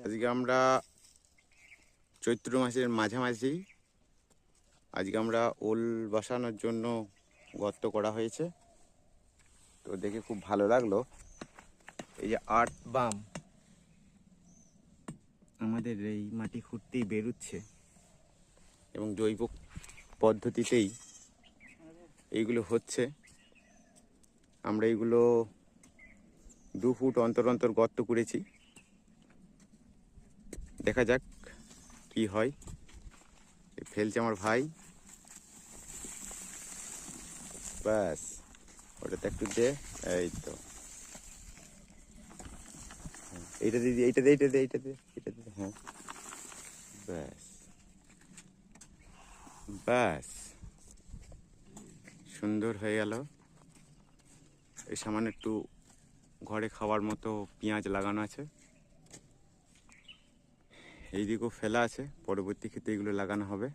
আজকে আমরা চৈত্র মাসের মাঝামাঝি। আজকে আমরা ওল বসানোর জন্য গর্ত করা হয়েছে, তো দেখে খুব ভালো লাগলো। এই যে 8 বাম আমাদের এই মাটি খুঁড়তেই বেরোচ্ছে এবং জৈব পদ্ধতিতেই এইগুলো হচ্ছে। আমরা এইগুলো 2 ফুট অন্তর অন্তর গর্ত করেছি, দেখা যাক কি হয়। ফেলছে আমার ভাই, ব্যাস ওটাতে একটু দে, এই তো এইটা দিদি, এইটা দে, এইটা দে, এইটা দে, এইটা দে, হ্যাঁ ব্যাস ব্যাস, সুন্দর হয়ে গেল। এই সামান্য একটু ঘরে খাওয়ার মতো পেঁয়াজ লাগানো আছে, এই দিকেও ফেলা আছে, পরবর্তী ক্ষেত্রে এগুলো লাগানো হবে।